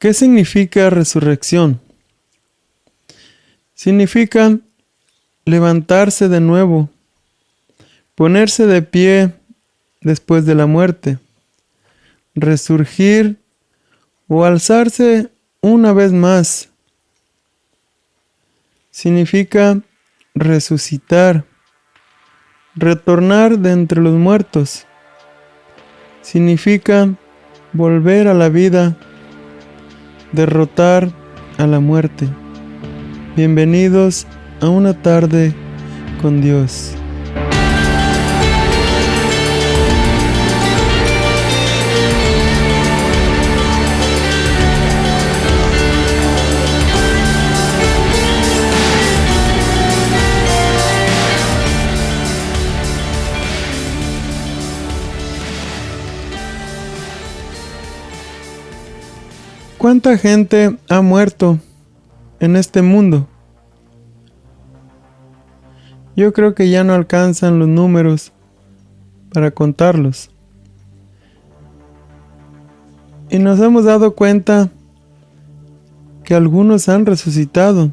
¿Qué significa resurrección? Significa levantarse de nuevo, ponerse de pie después de la muerte, resurgir o alzarse una vez más. Significa resucitar, retornar de entre los muertos. Significa volver a la vida, derrotar a la muerte. Bienvenidos a una tarde con Dios. ¿Cuánta gente ha muerto en este mundo? Yo creo que ya no alcanzan los números para contarlos. Y nos hemos dado cuenta que algunos han resucitado,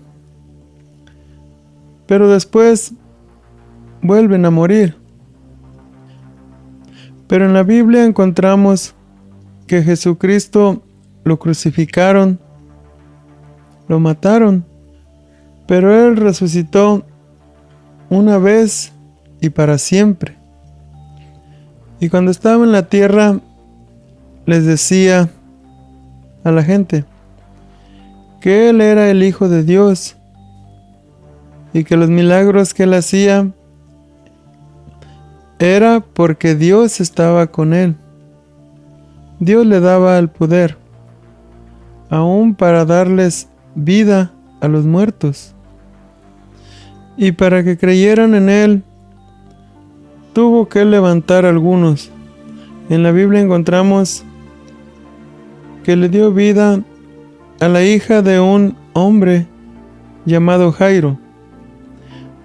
pero después vuelven a morir. Pero en la Biblia encontramos que Jesucristo lo crucificaron, lo mataron, pero Él resucitó una vez y para siempre. Y cuando estaba en la tierra, les decía a la gente que Él era el Hijo de Dios y que los milagros que Él hacía era porque Dios estaba con Él. Dios le daba el poder, aún para darles vida a los muertos. Y para que creyeran en Él, tuvo que levantar a algunos. En la Biblia encontramos que le dio vida a la hija de un hombre llamado Jairo.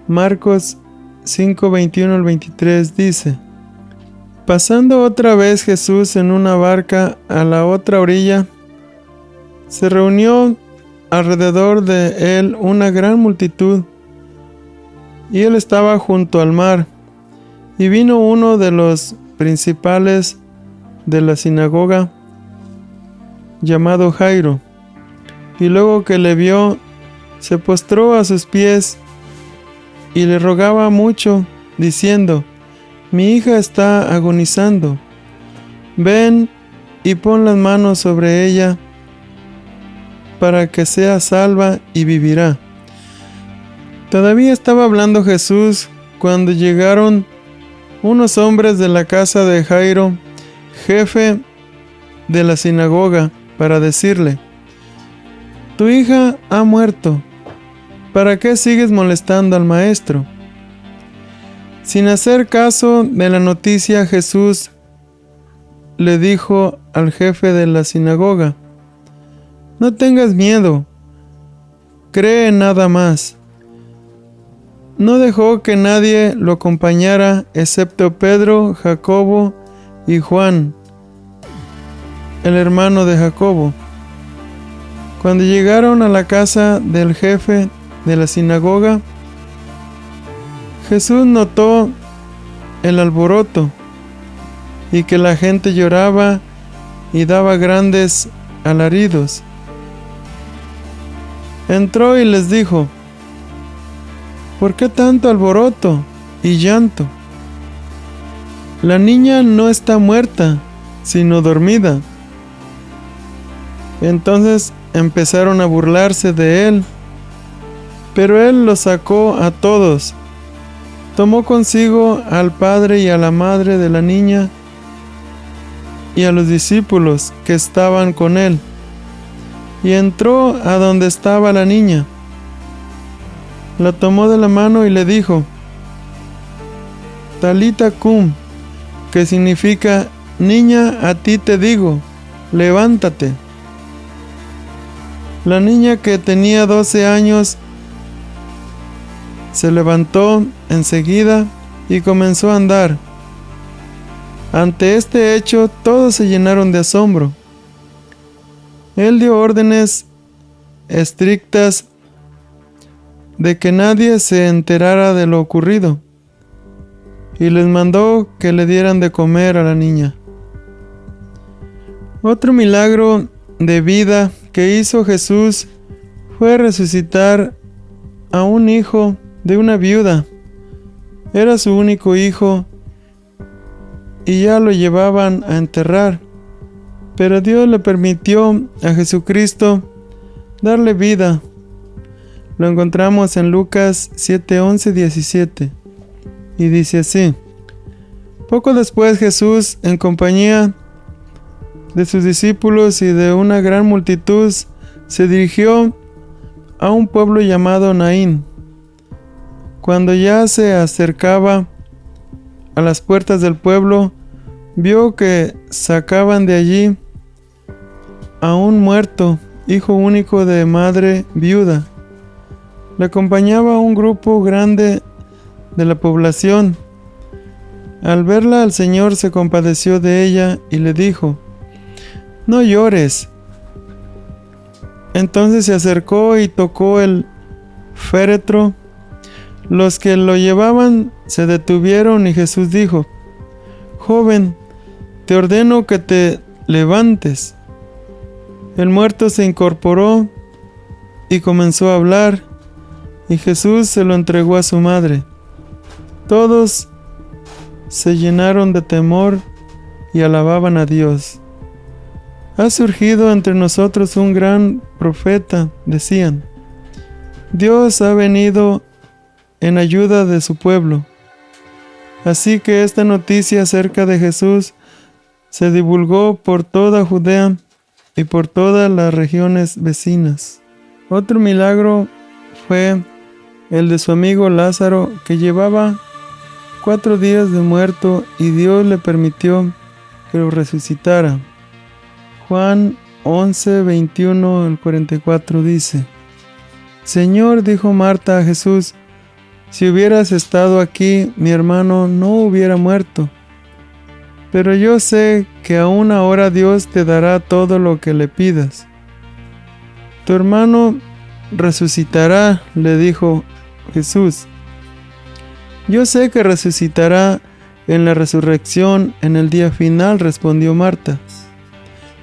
Marcos 5:21 al 23 dice: Pasando otra vez Jesús en una barca a la otra orilla, se reunió alrededor de él una gran multitud, y él estaba junto al mar. Y vino uno de los principales de la sinagoga, llamado Jairo, y luego que le vio, se postró a sus pies y le rogaba mucho, diciendo: Mi hija está agonizando. Ven y pon las manos sobre ella, para que sea salva y vivirá. Todavía estaba hablando Jesús cuando llegaron unos hombres de la casa de Jairo, jefe de la sinagoga, para decirle: Tu hija ha muerto. ¿Para qué sigues molestando al maestro? Sin hacer caso de la noticia, Jesús le dijo al jefe de la sinagoga: No tengas miedo, cree nada más. No dejó que nadie lo acompañara excepto Pedro, Jacobo y Juan, el hermano de Jacobo. Cuando llegaron a la casa del jefe de la sinagoga, Jesús notó el alboroto y que la gente lloraba y daba grandes alaridos. Entró y les dijo: ¿Por qué tanto alboroto y llanto? La niña no está muerta, sino dormida. Entonces empezaron a burlarse de él, pero él los sacó a todos. Tomó consigo al padre y a la madre de la niña y a los discípulos que estaban con él, y entró a donde estaba la niña. La tomó de la mano y le dijo: Talita cum, que significa: Niña, a ti te digo, levántate. La niña, que tenía 12 años, se levantó enseguida y comenzó a andar. Ante este hecho, todos se llenaron de asombro. Él dio órdenes estrictas de que nadie se enterara de lo ocurrido y les mandó que le dieran de comer a la niña. Otro milagro de vida que hizo Jesús fue resucitar a un hijo de una viuda. Era su único hijo y ya lo llevaban a enterrar, pero Dios le permitió a Jesucristo darle vida. Lo encontramos en Lucas 7, 11, 17 y dice así: Poco después Jesús, en compañía de sus discípulos y de una gran multitud, se dirigió a un pueblo llamado Naín. Cuando ya se acercaba a las puertas del pueblo, vio que sacaban de allí a un muerto, hijo único de madre viuda. Le acompañaba un grupo grande de la población. Al verla, el Señor se compadeció de ella y le dijo: «No llores». Entonces se acercó y tocó el féretro. Los que lo llevaban se detuvieron y Jesús dijo: «Joven, te ordeno que te levantes». El muerto se incorporó y comenzó a hablar, y Jesús se lo entregó a su madre. Todos se llenaron de temor y alababan a Dios. «Ha surgido entre nosotros un gran profeta», decían. «Dios ha venido en ayuda de su pueblo». Así que esta noticia acerca de Jesús se divulgó por toda Judea y por todas las regiones vecinas. Otro milagro fue el de su amigo Lázaro, que llevaba 4 días de muerto y Dios le permitió que lo resucitara. Juan 11, 21 al 44 dice: «Señor», dijo Marta a Jesús, «si hubieras estado aquí, mi hermano no hubiera muerto. Pero yo sé que aún ahora Dios te dará todo lo que le pidas». «Tu hermano resucitará», le dijo Jesús. «Yo sé que resucitará en la resurrección en el día final», respondió Marta.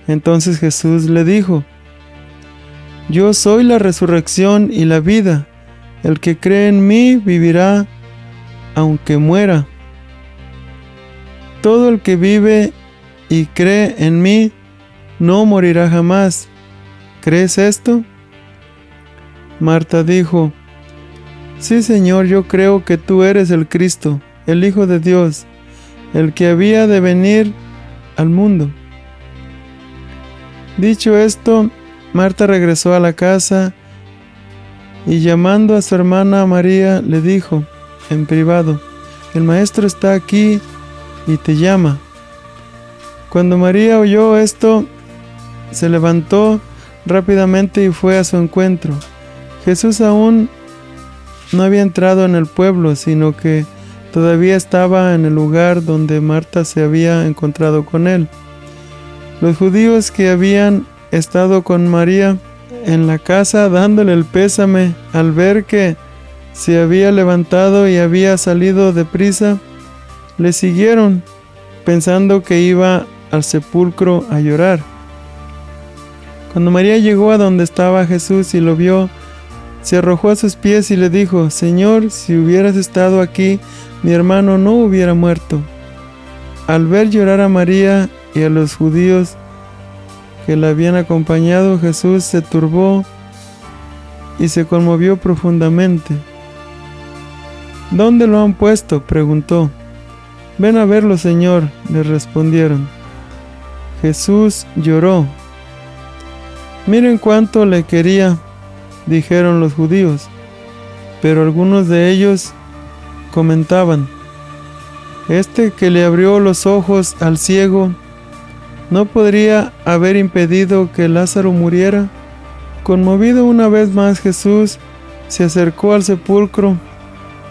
Entonces Jesús le dijo: «Yo soy la resurrección y la vida. El que cree en mí vivirá aunque muera. Todo el que vive y cree en mí no morirá jamás. ¿Crees esto?». Marta dijo: «Sí, Señor, yo creo que tú eres el Cristo, el Hijo de Dios, el que había de venir al mundo». Dicho esto, Marta regresó a la casa y, llamando a su hermana María, le dijo en privado: «El maestro está aquí y te llama». Cuando María oyó esto, se levantó rápidamente y fue a su encuentro. Jesús aún no había entrado en el pueblo, sino que todavía estaba en el lugar donde Marta se había encontrado con él. Los judíos que habían estado con María en la casa dándole el pésame, al ver que se había levantado y había salido deprisa, le siguieron, pensando que iba al sepulcro a llorar. Cuando María llegó a donde estaba Jesús y lo vio, se arrojó a sus pies y le dijo: «Señor, si hubieras estado aquí, mi hermano no hubiera muerto». Al ver llorar a María y a los judíos que la habían acompañado, Jesús se turbó y se conmovió profundamente. «¿Dónde lo han puesto?», preguntó. «Ven a verlo, Señor», le respondieron. Jesús lloró. «Miren cuánto le quería», dijeron los judíos, pero algunos de ellos comentaban: «Este que le abrió los ojos al ciego, ¿no podría haber impedido que Lázaro muriera?». Conmovido una vez más, Jesús se acercó al sepulcro.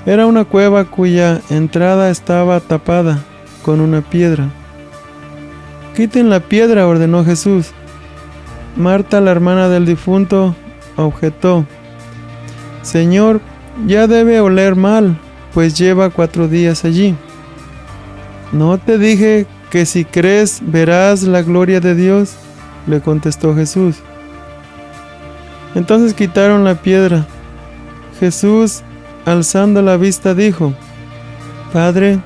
Era una cueva cuya entrada estaba tapada con una piedra. «Quiten la piedra», ordenó Jesús. Marta, la hermana del difunto, objetó: Señor, ya debe oler mal, pues lleva 4 días allí. ¿No te dije que si crees verás la gloria de Dios? Le contestó Jesús. Entonces quitaron la piedra. Jesús, alzando la vista, dijo: Padre,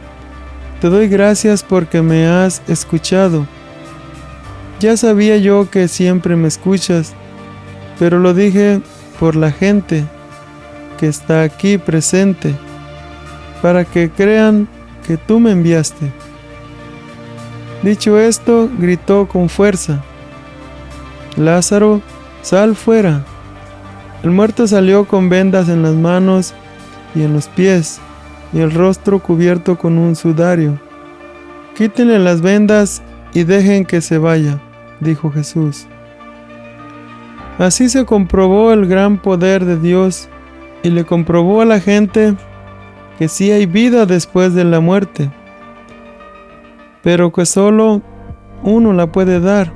te doy gracias porque me has escuchado. Ya sabía yo que siempre me escuchas, pero lo dije por la gente que está aquí presente, para que crean que tú me enviaste. Dicho esto, gritó con fuerza: Lázaro, sal fuera. El muerto salió con vendas en las manos y en los pies, y el rostro cubierto con un sudario. Quítenle las vendas y dejen que se vaya, dijo Jesús. Así se comprobó el gran poder de Dios y le comprobó a la gente que sí hay vida después de la muerte, pero que solo uno la puede dar.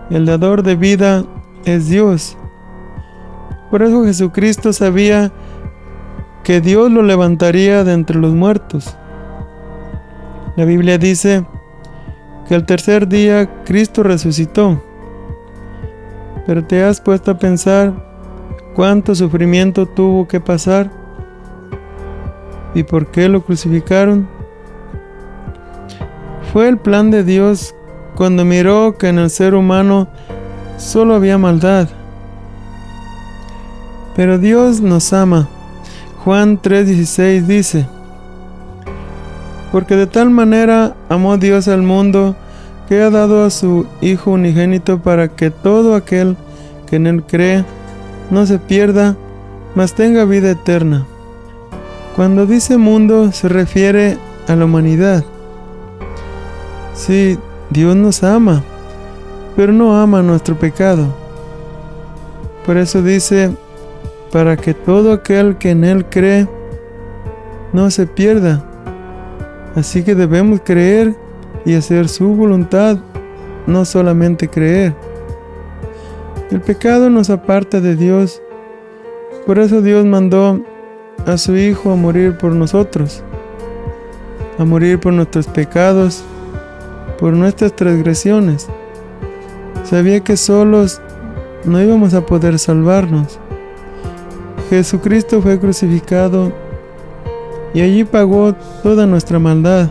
El dador de vida es Dios. Por eso Jesucristo sabía que Dios lo levantaría de entre los muertos. La Biblia dice que el tercer día Cristo resucitó. Pero ¿te has puesto a pensar cuánto sufrimiento tuvo que pasar? ¿Y por qué lo crucificaron? Fue el plan de Dios cuando miró que en el ser humano solo había maldad. Pero Dios nos ama. Juan 3:16 dice: Porque de tal manera amó Dios al mundo, que ha dado a su Hijo unigénito, para que todo aquel que en él cree no se pierda, mas tenga vida eterna. Cuando dice mundo, se refiere a la humanidad. Sí, Dios nos ama, pero no ama nuestro pecado. Por eso dice: para que todo aquel que en él cree no se pierda. Así que debemos creer y hacer su voluntad, no solamente creer. El pecado nos aparta de Dios. Por eso Dios mandó a su Hijo a morir por nosotros, a morir por nuestros pecados, por nuestras transgresiones. Sabía que solos no íbamos a poder salvarnos. Jesucristo fue crucificado y allí pagó toda nuestra maldad.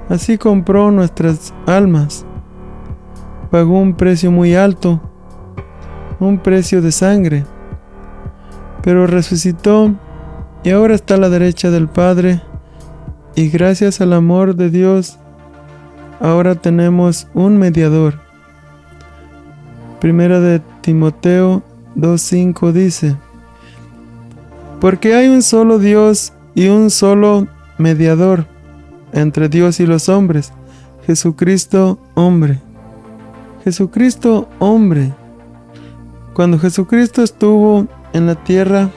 Así compró nuestras almas. Pagó un precio muy alto, un precio de sangre. Pero resucitó y ahora está a la derecha del Padre, y gracias al amor de Dios, ahora tenemos un mediador. Primera de Timoteo 2:5 dice: Porque hay un solo Dios y un solo mediador entre Dios y los hombres, Jesucristo hombre. Jesucristo hombre. Cuando Jesucristo estuvo en la tierra,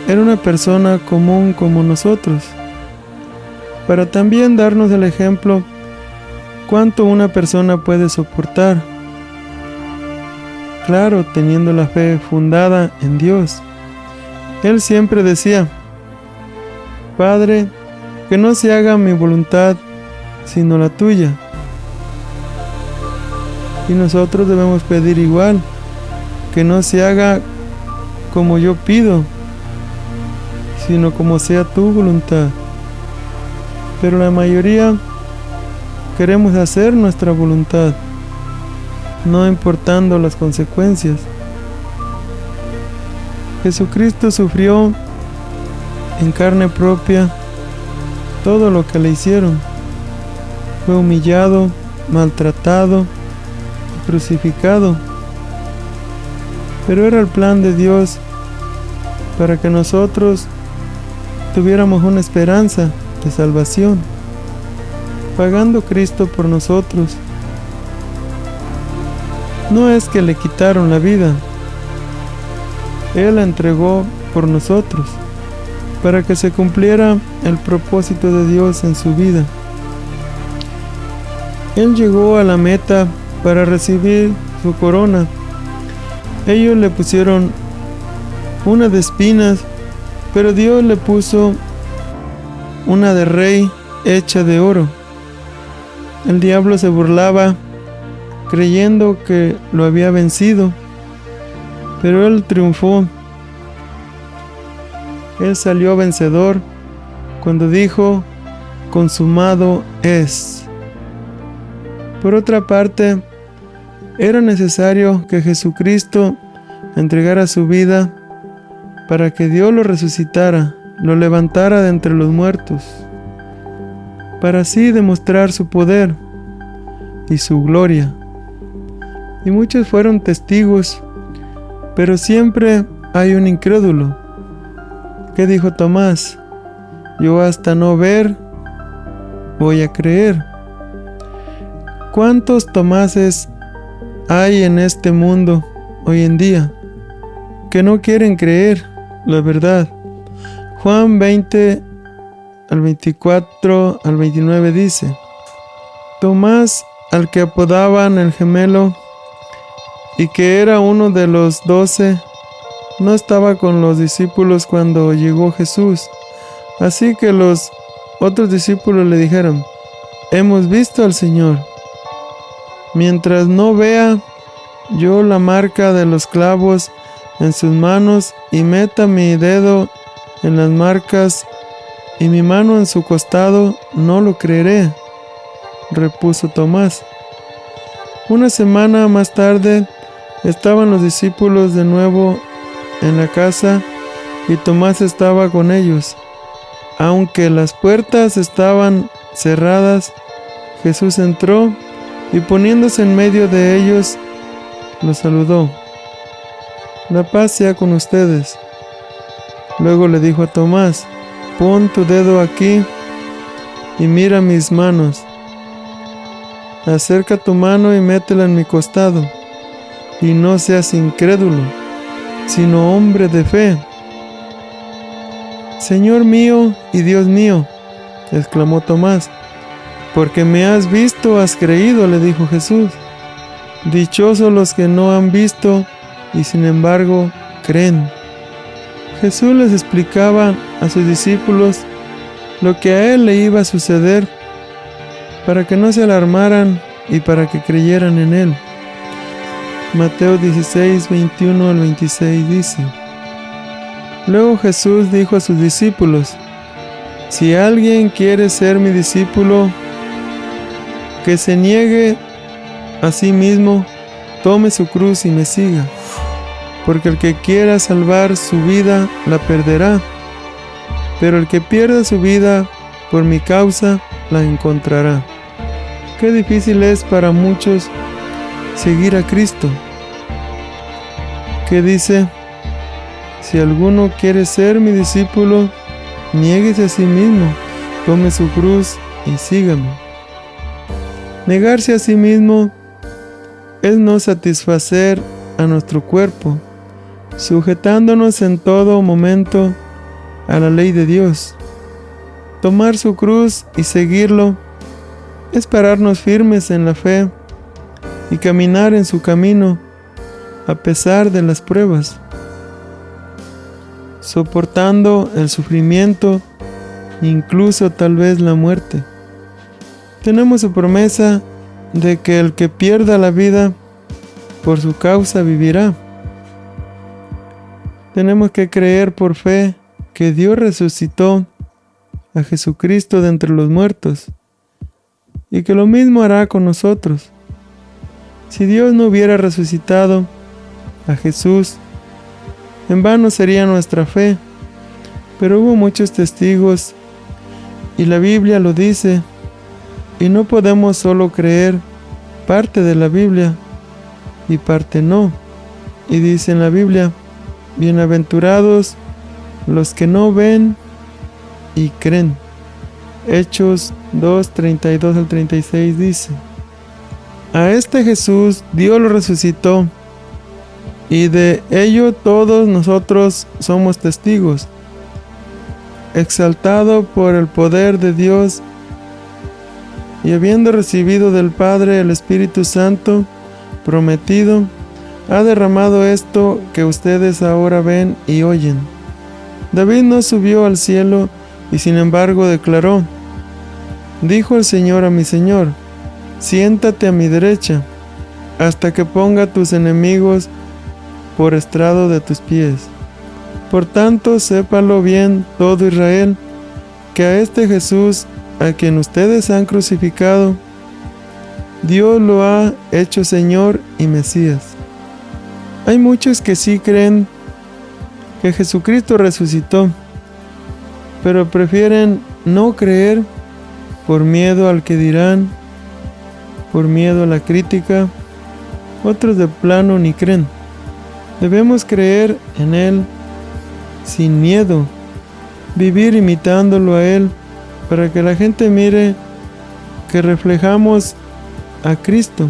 era una persona común como nosotros, para también darnos el ejemplo cuánto una persona puede soportar. Claro, teniendo la fe fundada en Dios. Él siempre decía: Padre, que no se haga mi voluntad, sino la tuya. Y nosotros debemos pedir igual, que no se haga como yo pido, sino como sea tu voluntad. Pero la mayoría queremos hacer nuestra voluntad, no importando las consecuencias. Jesucristo sufrió en carne propia todo lo que le hicieron. Fue humillado, maltratado y crucificado. Pero era el plan de Dios para que nosotros tuviéramos una esperanza de salvación, pagando Cristo por nosotros. No es que le quitaron la vida, Él la entregó por nosotros, para que se cumpliera el propósito de Dios en su vida. Él llegó a la meta para recibir su corona. Ellos le pusieron una de espinas, pero Dios le puso una de rey hecha de oro. El diablo se burlaba, creyendo que lo había vencido, pero él triunfó. Él salió vencedor cuando dijo: consumado es. Por otra parte, era necesario que Jesucristo entregara su vida para que Dios lo resucitara, lo levantara de entre los muertos, para así demostrar su poder y su gloria. Y muchos fueron testigos, pero siempre hay un incrédulo. ¿Qué dijo Tomás? Yo hasta no ver, voy a creer. ¿Cuántos Tomases hay en este mundo hoy en día que no quieren creer la verdad? Juan 20, al 24 al 29 dice: Tomás, al que apodaban el gemelo, y que era uno de los 12, no estaba con los discípulos cuando llegó Jesús. Así que los otros discípulos le dijeron: hemos visto al Señor. Mientras no vea yo la marca de los clavos en sus manos, y meta mi dedo en las marcas y mi mano en su costado, no lo creeré, repuso Tomás. Una semana más tarde estaban los discípulos de nuevo en la casa y Tomás estaba con ellos. Aunque las puertas estaban cerradas, Jesús entró y poniéndose en medio de ellos, los saludó. La paz sea con ustedes. Luego le dijo a Tomás: pon tu dedo aquí y mira mis manos. Acerca tu mano y métela en mi costado, y no seas incrédulo, sino hombre de fe. Señor mío y Dios mío, exclamó Tomás. Porque me has visto, has creído, le dijo Jesús. Dichosos los que no han visto y sin embargo creen. Jesús les explicaba a sus discípulos lo que a él le iba a suceder, para que no se alarmaran y para que creyeran en él. Mateo 16, 21 al 26 dice: Luego Jesús dijo a sus discípulos: si alguien quiere ser mi discípulo, que se niegue a sí mismo, tome su cruz y me siga. Porque el que quiera salvar su vida, la perderá. Pero el que pierda su vida por mi causa, la encontrará. Qué difícil es para muchos seguir a Cristo. ¿Qué dice? Si alguno quiere ser mi discípulo, niéguese a sí mismo, tome su cruz y sígame. Negarse a sí mismo es no satisfacer a nuestro cuerpo, sujetándonos en todo momento a la ley de Dios. Tomar su cruz y seguirlo es pararnos firmes en la fe y caminar en su camino a pesar de las pruebas, soportando el sufrimiento, incluso tal vez la muerte. Tenemos su promesa de que el que pierda la vida por su causa vivirá. Tenemos que creer por fe que Dios resucitó a Jesucristo de entre los muertos y que lo mismo hará con nosotros. Si Dios no hubiera resucitado a Jesús, en vano sería nuestra fe, pero hubo muchos testigos y la Biblia lo dice, y no podemos solo creer parte de la Biblia y parte no. Y dice en la Biblia: bienaventurados los que no ven y creen. Hechos 2, 32 al 36 dice: a este Jesús Dios lo resucitó, y de ello todos nosotros somos testigos. Exaltado por el poder de Dios, y habiendo recibido del Padre el Espíritu Santo prometido, ha derramado esto que ustedes ahora ven y oyen. David no subió al cielo y sin embargo declaró: dijo el Señor a mi Señor, siéntate a mi derecha, hasta que ponga a tus enemigos por estrado de tus pies. Por tanto, sépalo bien todo Israel, que a este Jesús, a quien ustedes han crucificado, Dios lo ha hecho Señor y Mesías. Hay muchos que sí creen que Jesucristo resucitó, pero prefieren no creer por miedo al que dirán, por miedo a la crítica. Otros de plano ni creen. Debemos creer en Él sin miedo, vivir imitándolo a Él, para que la gente mire que reflejamos a Cristo,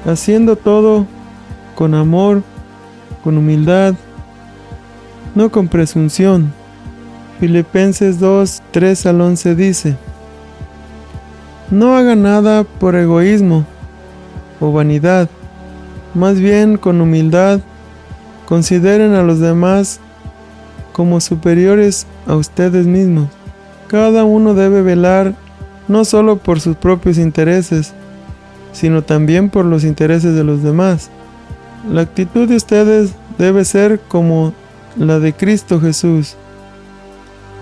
haciendo todo con amor, con humildad, no con presunción. Filipenses 2, 3 al 11 dice: no hagan nada por egoísmo o vanidad, más bien con humildad consideren a los demás como superiores a ustedes mismos. Cada uno debe velar no solo por sus propios intereses, sino también por los intereses de los demás. La actitud de ustedes debe ser como la de Cristo Jesús,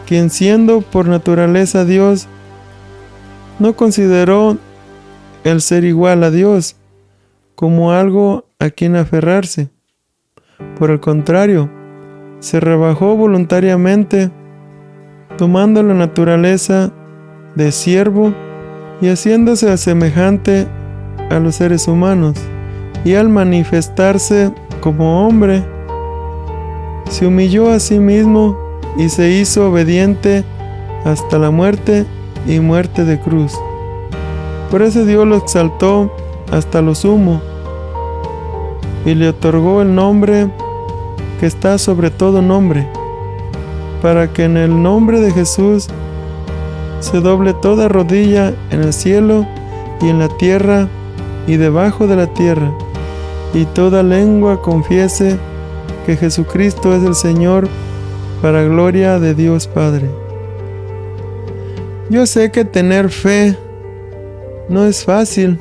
quien siendo por naturaleza Dios, no consideró el ser igual a Dios como algo a quien aferrarse. Por el contrario, se rebajó voluntariamente, tomando la naturaleza de siervo y haciéndose semejante a los seres humanos, y al manifestarse como hombre, se humilló a sí mismo y se hizo obediente hasta la muerte y muerte de cruz. Por eso Dios lo exaltó hasta lo sumo y le otorgó el nombre que está sobre todo nombre, para que en el nombre de Jesús se doble toda rodilla en el cielo y en la tierra y debajo de la tierra, y toda lengua confiese que Jesucristo es el Señor, para gloria de Dios Padre. Yo sé que tener fe no es fácil.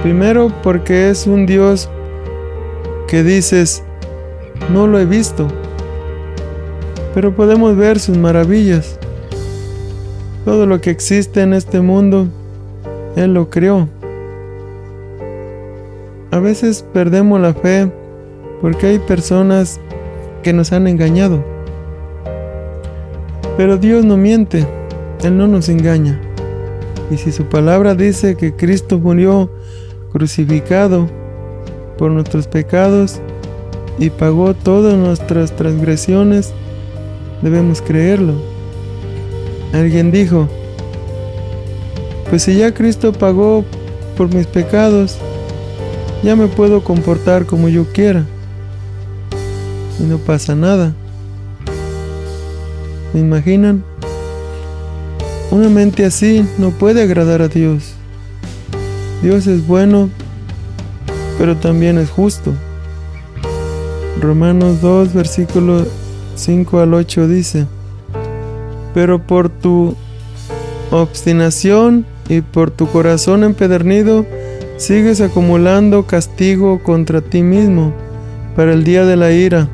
Primero porque es un Dios que dices, no lo he visto, pero podemos ver sus maravillas. Todo lo que existe en este mundo, Él lo creó. A veces perdemos la fe porque hay personas que nos han engañado. Pero Dios no miente, Él no nos engaña. Y si su palabra dice que Cristo murió crucificado por nuestros pecados y pagó todas nuestras transgresiones, debemos creerlo. Alguien dijo, pues si ya Cristo pagó por mis pecados, ya me puedo comportar como yo quiera y no pasa nada. ¿Me imaginan? Una mente así no puede agradar a Dios. Dios es bueno, pero también es justo. Romanos 2, versículos 5 al 8 dice: pero por tu obstinación y por tu corazón empedernido, sigues acumulando castigo contra ti mismo para el día de la ira,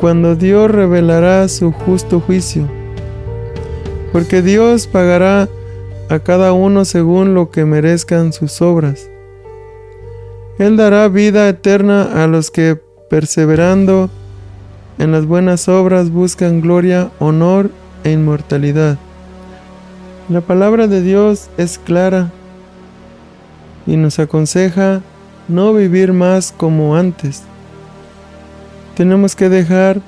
cuando Dios revelará su justo juicio. Porque Dios pagará a cada uno según lo que merezcan sus obras. Él dará vida eterna a los que, perseverando en las buenas obras, buscan gloria, honor e inmortalidad. La palabra de Dios es clara y nos aconseja no vivir más como antes. Tenemos que dejar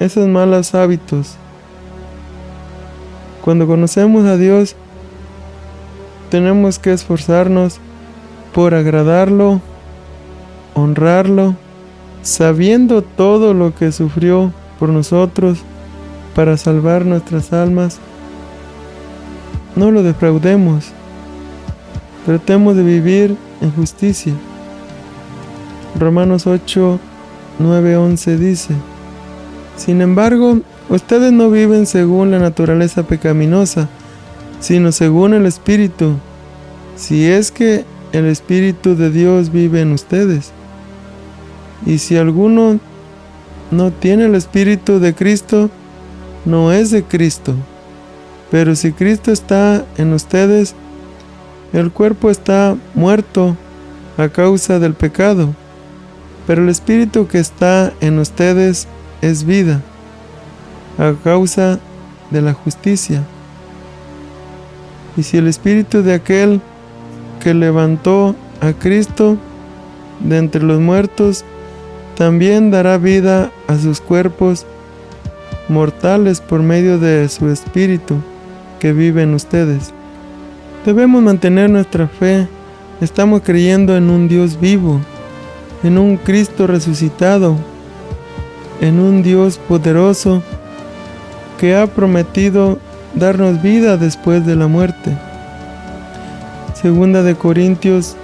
esos malos hábitos. Cuando conocemos a Dios, tenemos que esforzarnos por agradarlo, honrarlo, sabiendo todo lo que sufrió por nosotros para salvar nuestras almas. no lo defraudemos. Tratemos de vivir en justicia. Romanos 8, 9, 11 dice: Sin embargo, ustedes no viven según la naturaleza pecaminosa, sino según el Espíritu, si es que el Espíritu de Dios vive en ustedes. Y si alguno no tiene el Espíritu de Cristo, no es de Cristo. Pero si Cristo está en ustedes, el cuerpo está muerto a causa del pecado, pero el Espíritu que está en ustedes es vida a causa de la justicia. Y si el Espíritu de aquel que levantó a Cristo de entre los muertos también dará vida a sus cuerpos mortales por medio de su Espíritu que vive en ustedes. Debemos mantener nuestra fe. Estamos creyendo en un Dios vivo, en un Cristo resucitado, en un Dios poderoso que ha prometido darnos vida después de la muerte. Segunda de Corintios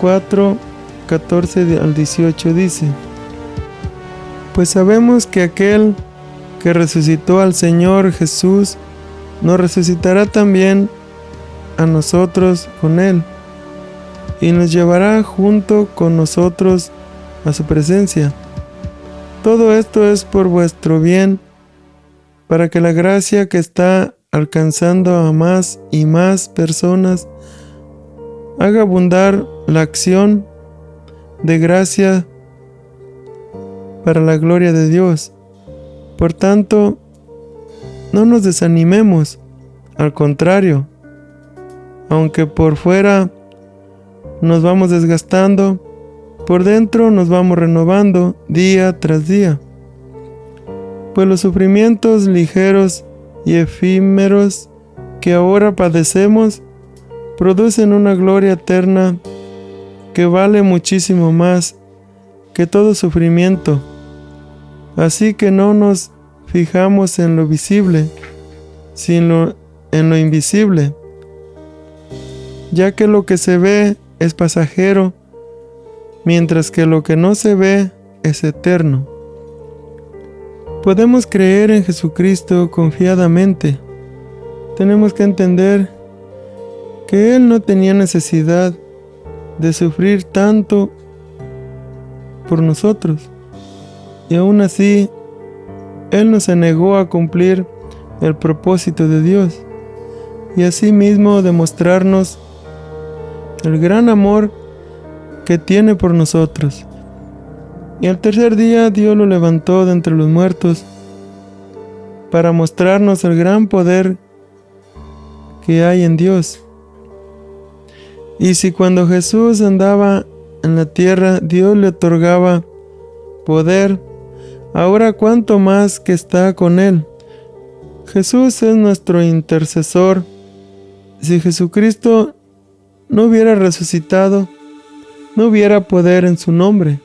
4, 14 al 18 dice: Pues sabemos que aquel que resucitó al Señor Jesús nos resucitará también a nosotros con Él, y nos llevará junto con nosotros a su presencia. Todo esto es por vuestro bien, para que la gracia que está alcanzando a más y más personas haga abundar la acción de gracia para la gloria de Dios. Por tanto, no nos desanimemos, al contrario, aunque por fuera nos vamos desgastando, por dentro nos vamos renovando día tras día. Pues los sufrimientos ligeros y efímeros que ahora padecemos producen una gloria eterna que vale muchísimo más que todo sufrimiento. Así que no nos fijamos en lo visible, sino en lo invisible, ya que lo que se ve es pasajero, mientras que lo que no se ve es eterno. Podemos creer en Jesucristo confiadamente. Tenemos que entender que Él no tenía necesidad de sufrir tanto por nosotros, y aún así Él no se negó a cumplir el propósito de Dios, y asimismo demostrarnos el gran amor que tiene por nosotros. Y al tercer día Dios lo levantó de entre los muertos para mostrarnos el gran poder que hay en Dios. Y si cuando Jesús andaba en la tierra Dios le otorgaba poder, ahora cuánto más que está con Él. Jesús es nuestro intercesor. Si Jesucristo no hubiera resucitado, no hubiera poder en su nombre.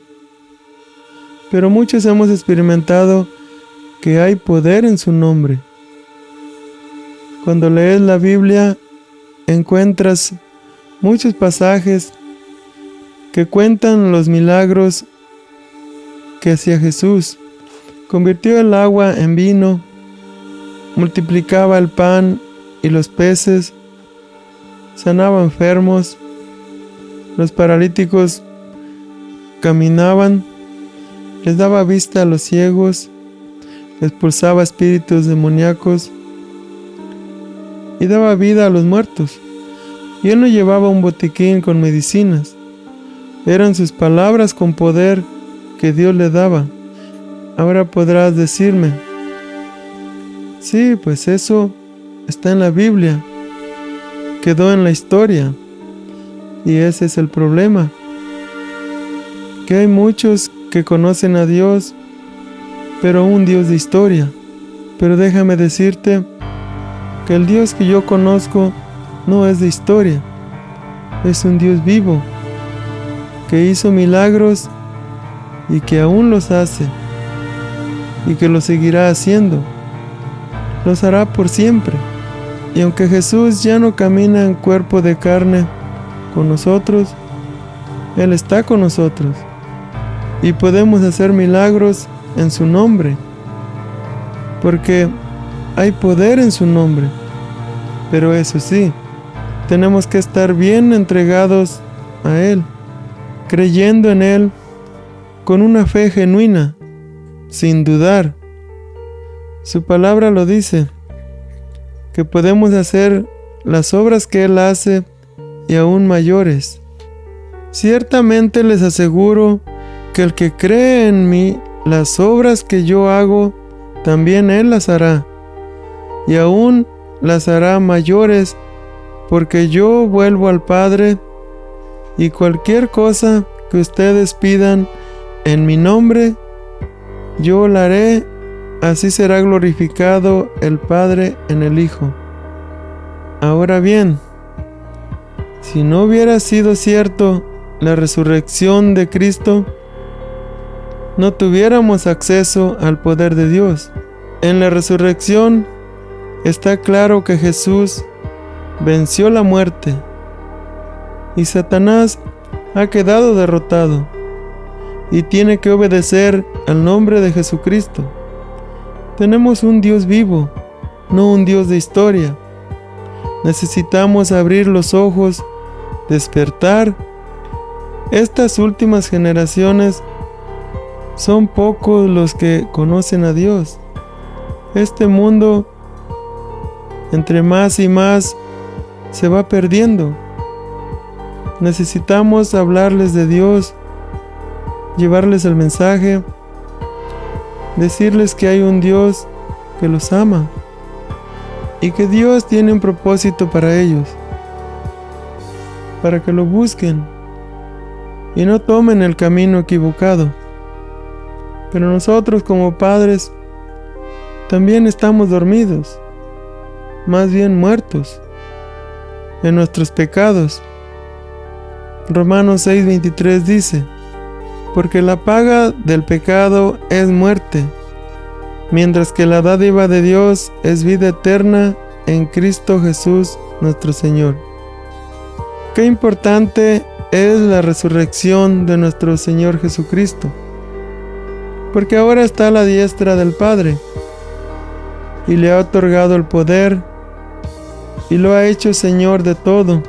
Pero muchos hemos experimentado que hay poder en su nombre. Cuando lees la Biblia, encuentras muchos pasajes que cuentan los milagros que hacía Jesús. Convirtió el agua en vino, multiplicaba el pan y los peces, sanaba enfermos, los paralíticos caminaban, les daba vista a los ciegos, expulsaba espíritus demoníacos y daba vida a los muertos. Y Él no llevaba un botiquín con medicinas, eran sus palabras con poder que Dios le daba. Ahora podrás decirme: sí, pues eso está en la Biblia, quedó en la historia. Y ese es el problema, que hay muchos que conocen a Dios, pero un Dios de historia. Pero déjame decirte que el Dios que yo conozco no es de historia, es un Dios vivo, que hizo milagros y que aún los hace, y que los seguirá haciendo, los hará por siempre. Y aunque Jesús ya no camina en cuerpo de carne con nosotros, Él está con nosotros y podemos hacer milagros en su nombre, porque hay poder en su nombre. Pero eso sí, tenemos que estar bien entregados a Él, creyendo en Él con una fe genuina, sin dudar. Su palabra lo dice, que podemos hacer las obras que Él hace y aún mayores. Ciertamente les aseguro que el que cree en mí, las obras que yo hago, también Él las hará, y aún las hará mayores, porque yo vuelvo al Padre, y cualquier cosa que ustedes pidan en mi nombre, yo la haré. Así será glorificado el Padre en el Hijo. Ahora bien, si no hubiera sido cierto la resurrección de Cristo, no tuviéramos acceso al poder de Dios. En la resurrección está claro que Jesús venció la muerte y Satanás ha quedado derrotado y tiene que obedecer al nombre de Jesucristo. Tenemos un Dios vivo, no un Dios de historia. Necesitamos abrir los ojos, despertar. Estas últimas generaciones son pocos los que conocen a Dios. Este mundo, entre más y más, se va perdiendo. Necesitamos hablarles de Dios, llevarles el mensaje, decirles que hay un Dios que los ama y que Dios tiene un propósito para ellos, para que lo busquen y no tomen el camino equivocado. Pero nosotros como padres también estamos dormidos, más bien muertos en nuestros pecados. Romanos 6:23 dice: porque la paga del pecado es muerte, mientras que la dádiva de Dios es vida eterna en Cristo Jesús nuestro Señor. Qué importante es la resurrección de nuestro Señor Jesucristo, porque ahora está a la diestra del Padre y le ha otorgado el poder y lo ha hecho Señor de todo.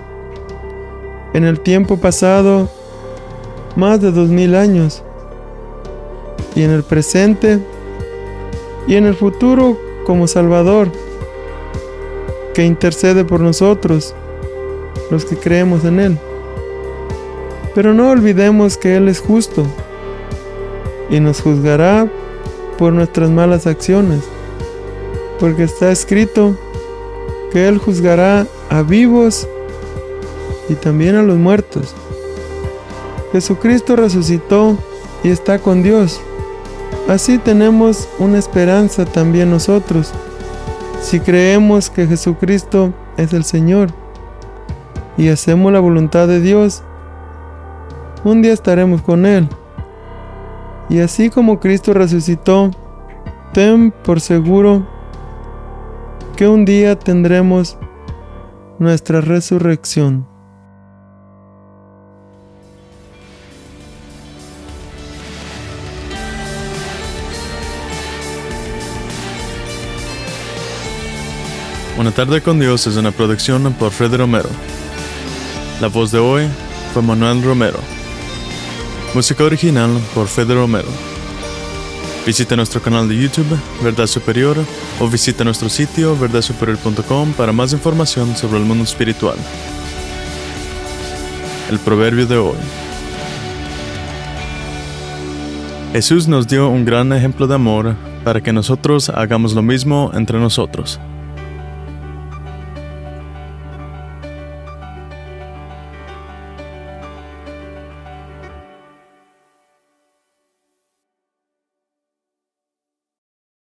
En el tiempo pasado, más de 2000 años, y en el presente y en el futuro como Salvador, que intercede por nosotros, los que creemos en Él. Pero no olvidemos que Él es justo y nos juzgará por nuestras malas acciones, porque está escrito que Él juzgará a vivos y también a los muertos. Jesucristo resucitó y está con Dios. Así tenemos una esperanza también nosotros, si creemos que Jesucristo es el Señor y hacemos la voluntad de Dios. Un día estaremos con Él. Y así como Cristo resucitó, ten por seguro que un día tendremos nuestra resurrección. Una tarde con Dios es una producción por Freddy Romero. La voz de hoy fue Manuel Romero. Música original por Freddy Romero. Visita nuestro canal de YouTube, Verdad Superior, o visita nuestro sitio verdadsuperior.com para más información sobre el mundo espiritual. El proverbio de hoy. Jesús nos dio un gran ejemplo de amor para que nosotros hagamos lo mismo entre nosotros.